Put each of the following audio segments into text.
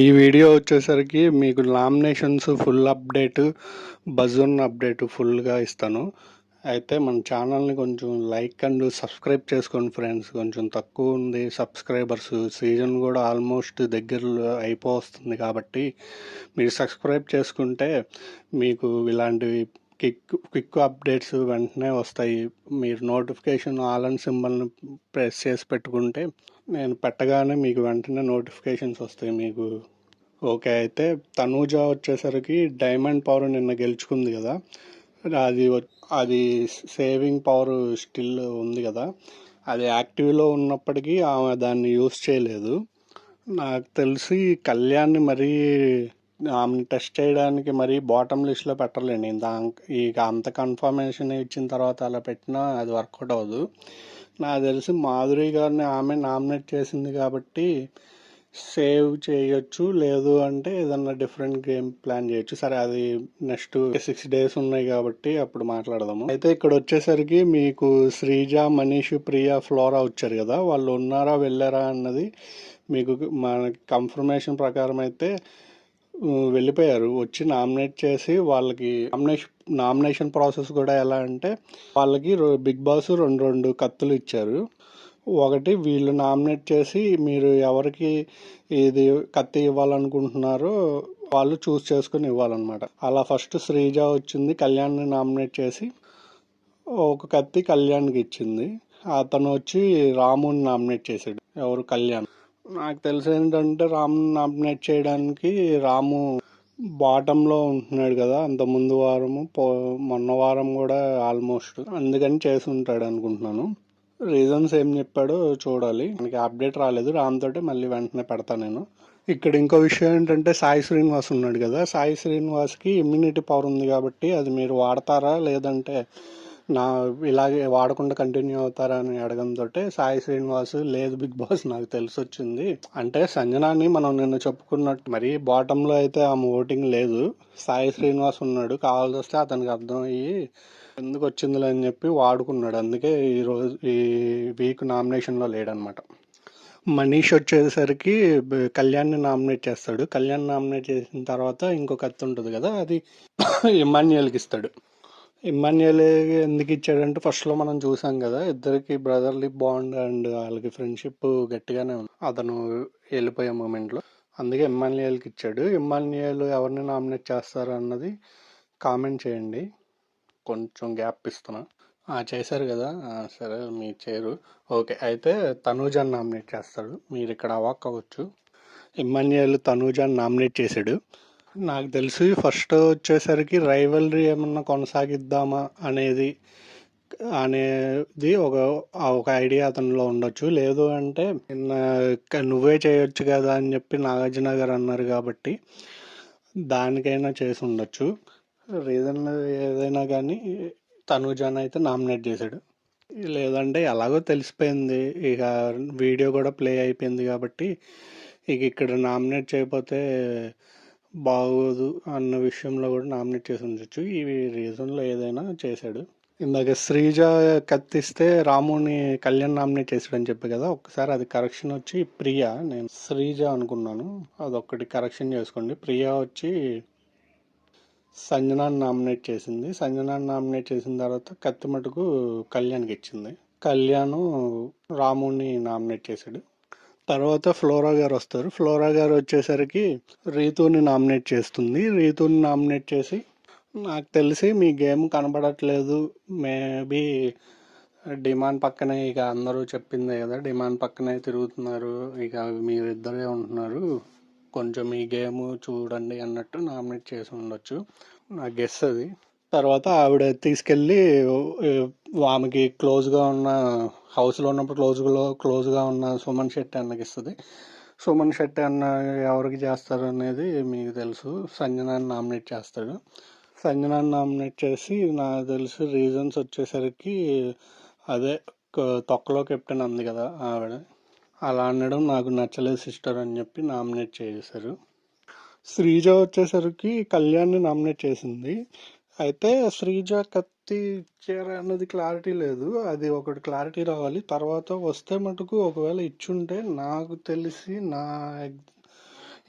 ఈ వీడియో వచ్చేసరికి మీకు నామినేషన్స్ ఫుల్ అప్డేట్, బజన్ అప్డేట్ ఫుల్గా ఇస్తాను. అయితే మన ఛానల్ని కొంచెం లైక్ అండ్ సబ్స్క్రైబ్ చేసుకోండి ఫ్రెండ్స్. కొంచెం తక్కువ ఉంది సబ్స్క్రైబర్స్. సీజన్ కూడా ఆల్మోస్ట్ దగ్గరలో అయిపోతుంది కాబట్టి మీరు సబ్స్క్రైబ్ చేసుకుంటే మీకు ఇలాంటివి క్విక్ అప్డేట్స్ వెంటనే వస్తాయి. మీరు నోటిఫికేషన్ ఆల్ అండ్ సింబల్ని ప్రెస్ చేసి పెట్టుకుంటే నేను పెట్టగానే మీకు వెంటనే నోటిఫికేషన్స్ వస్తాయి మీకు. ఓకే, అయితే తనూజ వచ్చేసరికి డైమండ్ పవర్ నిన్న గెలుచుకుంది కదా, అది అది సేవింగ్ పవర్ స్టిల్ ఉంది కదా, అది యాక్టివ్లో ఉన్నప్పటికీ ఆమె దాన్ని యూస్ చేయలేదు. నాకు తెలిసి కళ్యాణ్ని మరీ ఆమెను టెస్ట్ చేయడానికి మరీ బాటమ్ లిస్ట్లో పెట్టలేండి. ఇక అంత కన్ఫర్మేషన్ ఇచ్చిన తర్వాత అలా పెట్టినా అది వర్కౌట్ అవ్వదు. నాకు తెలిసి మాధురి గారిని ఆమె నామినేట్ చేసింది కాబట్టి సేవ్ చేయొచ్చు, లేదు అంటే ఏదన్నా డిఫరెంట్ గేమ్ ప్లాన్ చేయొచ్చు. సరే, అది నెక్స్ట్ 6 days ఉన్నాయి కాబట్టి అప్పుడు మాట్లాడదాము. అయితే ఇక్కడ వచ్చేసరికి మీకు శ్రీజ, మనీష్, ప్రియా, ఫ్లోరా వచ్చారు కదా, వాళ్ళు ఉన్నారా వెళ్ళారా అన్నది మీకు మన కన్ఫర్మేషన్ ప్రకారం అయితే వెళ్ళిపోయారు. వచ్చి నామినేట్ చేసి వాళ్ళకి నామినేషన్ ప్రాసెస్ కూడా ఎలా అంటే వాళ్ళకి బిగ్ బాస్ రెండు కత్తులు ఇచ్చారు. ఒకటి వీళ్ళు నామినేట్ చేసి మీరు ఎవరికి ఇది కత్తి ఇవ్వాలనుకుంటున్నారో వాళ్ళు చూస్ చేసుకుని ఇవ్వాలన్నమాట. అలా ఫస్ట్ శ్రీజ వచ్చింది, కళ్యాణ్ని నామినేట్ చేసి ఒక కత్తి కళ్యాణ్కి ఇచ్చింది. అతను వచ్చి రాముని నామినేట్ చేశాడు. ఎవరు? కళ్యాణ్. నాకు తెలిసి ఏంటంటే రాముని నామినేట్ చేయడానికి రాము బాటంలో ఉంటున్నాడు కదా, అంత ముందు వారము మొన్న వారం కూడా ఆల్మోస్ట్, అందుకని చేసి ఉంటాడు అనుకుంటున్నాను. రీజన్స్ ఏం చెప్పాడో చూడాలి. మనకి అప్డేట్ రాలేదు. రామ్తోటి మళ్ళీ వెంటనే పెడతా నేను. ఇక్కడ ఇంకో విషయం ఏంటంటే సాయి శ్రీనివాస్ ఉన్నాడు కదా, సాయి శ్రీనివాస్కి ఇమ్యూనిటీ పవర్ ఉంది కాబట్టి అది మీరు వాడతారా లేదంటే ఇలాగే వాడకుండా కంటిన్యూ అవుతారా అని అడగంతో సాయి శ్రీనివాస్ లేదు బిగ్ బాస్ నాకు తెలిసి వచ్చింది అంటే, సంజనాని మనం నిన్న చెప్పుకున్నట్టు మరీ బాటంలో అయితే ఆమె ఓటింగ్ లేదు, సాయి శ్రీనివాస్ ఉన్నాడు, కావాల్సి వస్తే అతనికి అర్థమయ్యి ఎందుకు వచ్చిందిలే అని చెప్పి వాడుకున్నాడు. అందుకే ఈ వీక్ నామినేషన్లో లేడనమాట. మనీష్ వచ్చేసరికి కళ్యాణ్ని నామినేట్ చేస్తాడు. కళ్యాణ్ నామినేట్ చేసిన తర్వాత ఇంకొక కత్తి ఉంటుంది కదా, అది ఇమ్మాన్యుయల్కి ఇస్తాడు. ఇమ్మాన్యుయల్ ఎందుకు ఇచ్చాడంటే ఫస్ట్లో మనం చూసాం కదా, ఇద్దరికి బ్రదర్లీ బాండ్ అండ్ వాళ్ళకి ఫ్రెండ్షిప్ గట్టిగానే ఉంది అతను వెళ్ళిపోయే మూమెంట్లో, అందుకే ఇమ్మాన్యుయల్కి ఇచ్చాడు. ఇమ్మాన్యుయల్ ఎవరిని నామినేట్ చేస్తారు అన్నది కామెంట్ చేయండి, కొంచెం గ్యాప్ ఇస్తున్నా. చేశారు కదా, సరే మీరు చేయరు. ఓకే, అయితే తనూజాని నామినేట్ చేస్తాడు. మీరు ఇక్కడ అవాక్ అవ్వచ్చు. ఇమ్మాన్యుయల్ తనూజాని నామినేట్ చేశాడు. నాకు తెలిసి ఫస్ట్ వచ్చేసరికి రైవల్రీ ఏమన్నా కొనసాగిద్దామా అనేది ఒక ఐడియా అతనిలో ఉండొచ్చు. లేదు అంటే నువ్వే చేయొచ్చు కదా అని చెప్పి నాగార్జున గారు అన్నారు కాబట్టి దానికైనా చేసి ఉండొచ్చు. రీజన్ ఏదైనా కానీ తనూజాన్ అయితే నామినేట్ చేశాడు. లేదంటే ఎలాగో తెలిసిపోయింది, ఇక వీడియో కూడా ప్లే అయిపోయింది కాబట్టి ఇక ఇక్కడ నామినేట్ చేయకపోతే బాగోదు అన్న విషయంలో కూడా నామినేట్ చేసి ఉండొచ్చు. ఈ రీజన్లో ఏదైనా చేశాడు. ఇందాక శ్రీజ కత్తిస్తే రాముని కళ్యాణ్ నామినేట్ చేశాడని చెప్పి కదా, ఒక్కసారి అది కరెక్షన్ వచ్చి ప్రియా, నేను శ్రీజ అనుకున్నాను, అదొక్కటి కరెక్షన్ చేసుకోండి. ప్రియా వచ్చి సంజనాన్ని నామినేట్ చేసింది. సంజనాన్ని నామినేట్ చేసిన తర్వాత కత్తి మటుకు కళ్యాణ్కి ఇచ్చింది. కళ్యాణ్ రాముని నామినేట్ చేశాడు. తర్వాత ఫ్లోరా గారు వస్తారు. ఫ్లోరా గారు వచ్చేసరికి రీతుని నామినేట్ చేస్తుంది. రీతుని నామినేట్ చేసి నాకు తెలిసి మీ గేమ్ కనబడట్లేదు, మేబీ డిమాండ్ పక్కనే, ఇక అందరూ చెప్పిందే కదా, డిమాండ్ పక్కనే తిరుగుతున్నారు, ఇక మీరిద్దరే ఉంటున్నారు, కొంచెం ఈ గేమ్ చూడండి అన్నట్టు నామినేట్ చేసి ఉండొచ్చు, నా గెస్ అది. తర్వాత ఆవిడ తీసుకెళ్ళి ఆమెకి క్లోజ్గా ఉన్న హౌస్లో ఉన్నప్పుడు క్లోజ్గా ఉన్న సుమన్ శెట్టి అన్నకి ఇస్తుంది. సుమన్ శెట్టి అన్న ఎవరికి చేస్తారు అనేది మీకు తెలుసు, సంజనాన్ని నామినేట్ చేస్తాడు. సంజనాన్ని నామినేట్ చేసి నాకు తెలుసు రీజన్స్ వచ్చేసరికి అదే తొక్కలో కెప్టెన్ అంది కదా ఆవిడ, అలా అనడం నాకు నచ్చలేదు సిస్టర్ అని చెప్పి నామినేట్ చేశారు. శ్రీజ వచ్చేసరికి కళ్యాణ్ని నామినేట్ చేసింది. అయితే శ్రీజ కత్తి ఇచ్చారా అన్నది క్లారిటీ లేదు, అది ఒకటి క్లారిటీ రావాలి. తర్వాత వస్తే మటుకు ఒకవేళ ఇచ్చుంటే నాకు తెలిసి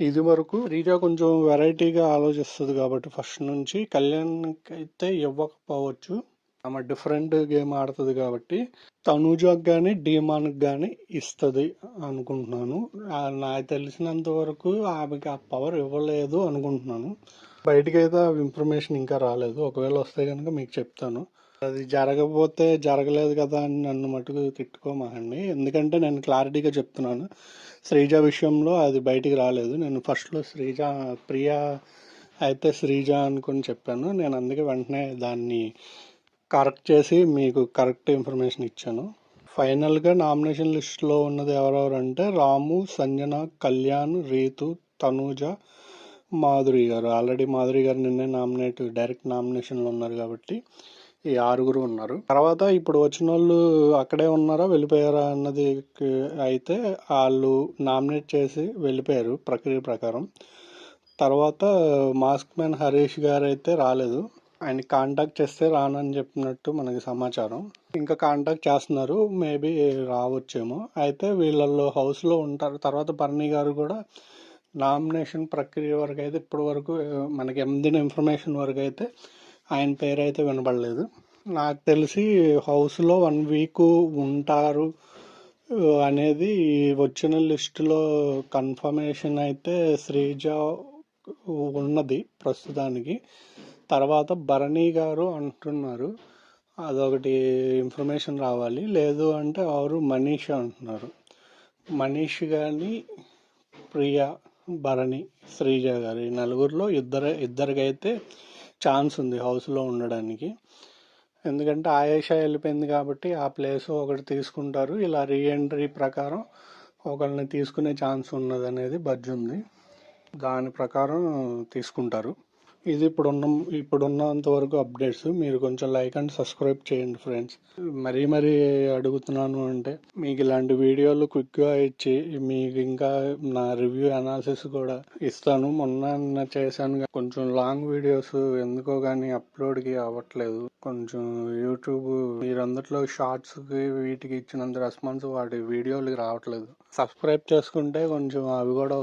ఇది వరకు శ్రీజ కొంచెం వెరైటీగా ఆలోచిస్తుంది కాబట్టి ఫస్ట్ నుంచి కళ్యాణ్కి అయితే ఇవ్వకపోవచ్చు. ఆమె డిఫరెంట్ గేమ్ ఆడుతుంది కాబట్టి తనూజకి కానీ డీమాన్కి కానీ ఇస్తుంది అనుకుంటున్నాను. నాకు తెలిసినంత వరకు ఆమెకి ఆ పవర్ ఇవ్వలేదు అనుకుంటున్నాను. బయటకైతే ఆ ఇన్ఫర్మేషన్ ఇంకా రాలేదు. ఒకవేళ వస్తే కనుక మీకు చెప్తాను. అది జరగకపోతే జరగలేదు కదా అని నన్ను మటుకు తిట్టుకోమాకండి. ఎందుకంటే నేను క్లారిటీగా చెప్తున్నాను. శ్రీజ విషయంలో అది బయటికి రాలేదు. నేను ఫస్ట్లో శ్రీజ ప్రియా అయితే శ్రీజ అనుకుని చెప్పాను. నేను అందుకే వెంటనే దాన్ని కరెక్ట్ చేసి మీకు కరెక్ట్ ఇన్ఫర్మేషన్ ఇచ్చాను. ఫైనల్గా నామినేషన్ లిస్ట్లో ఉన్నది ఎవరెవరంటే రాము, సంజన, కళ్యాణ్, రీతు, తనూజ, మాధురి గారు. ఆల్రెడీ మాధురి గారు నిన్నే డైరెక్ట్ నామినేషన్లో ఉన్నారు కాబట్టి ఈ 6 ఉన్నారు. తర్వాత ఇప్పుడు వచ్చిన వాళ్ళు అక్కడే ఉన్నారా వెళ్ళిపోయారా అన్నది అయితే వాళ్ళు నామినేట్ చేసి వెళ్ళిపోయారు ప్రక్రియ ప్రకారం. తర్వాత మాస్క్ మ్యాన్ హరీష్ గారు అయితే రాలేదు. ఆయన కాంటాక్ట్ చేస్తే రానని చెప్పినట్టు మనకి సమాచారం. ఇంకా కాంటాక్ట్ చేస్తున్నారు, మేబీ రావచ్చేమో. అయితే వీళ్ళల్లో హౌస్లో ఉంటారు. తర్వాత బర్నీ గారు కూడా నామినేషన్ ప్రక్రియ వరకు అయితే ఇప్పటి వరకు మనకి అందిన ఇన్ఫర్మేషన్ వరకు అయితే ఆయన పేరు అయితే వినబడలేదు. నాకు తెలిసి హౌస్లో 1 వీక్ ఉంటారు అనేది వచ్చిన లిస్టులో కన్ఫర్మేషన్ అయితే శ్రీజ ఉన్నది ప్రస్తుతానికి. తర్వాత భరణి గారు అంటున్నారు, అదొకటి ఇన్ఫర్మేషన్ రావాలి. లేదు అంటే ఎవరు మనీష్ అంటున్నారు. మనీష్ కానీ ప్రియా, భరణి, శ్రీజ గారు ఈ నలుగురిలో ఇద్దరికైతే ఛాన్స్ ఉంది హౌస్లో ఉండడానికి. ఎందుకంటే ఆయేషా వెళ్ళిపోయింది కాబట్టి ఆ ప్లేస్ ఒకటి తీసుకుంటారు. ఇలా రీఎంట్రీ ప్రకారం ఒకరిని తీసుకునే ఛాన్స్ ఉన్నది అనేది బడ్జ్ ఉంది. దాని ప్రకారం తీసుకుంటారు. ఇది ఇప్పుడున్నంత వరకు అప్డేట్స్. మీరు కొంచెం లైక్ అండ్ సబ్స్క్రైబ్ చేయండి ఫ్రెండ్స్. మరీ అడుగుతున్నాను అంటే మీకు ఇలాంటి వీడియోలు క్విక్గా ఇచ్చి మీకు ఇంకా నా రివ్యూ అనాలిసిస్ కూడా ఇస్తాను. మొన్న చేశాను, కొంచెం లాంగ్ వీడియోస్ ఎందుకో కానీ అప్లోడ్కి అవ్వట్లేదు. కొంచెం యూట్యూబ్ మీరందరిలో షార్ట్స్కి వీటికి ఇచ్చినంత రెస్పాన్స్ వాటి వీడియోలకి రావట్లేదు. సబ్స్క్రైబ్ చేసుకుంటే కొంచెం అవి కూడా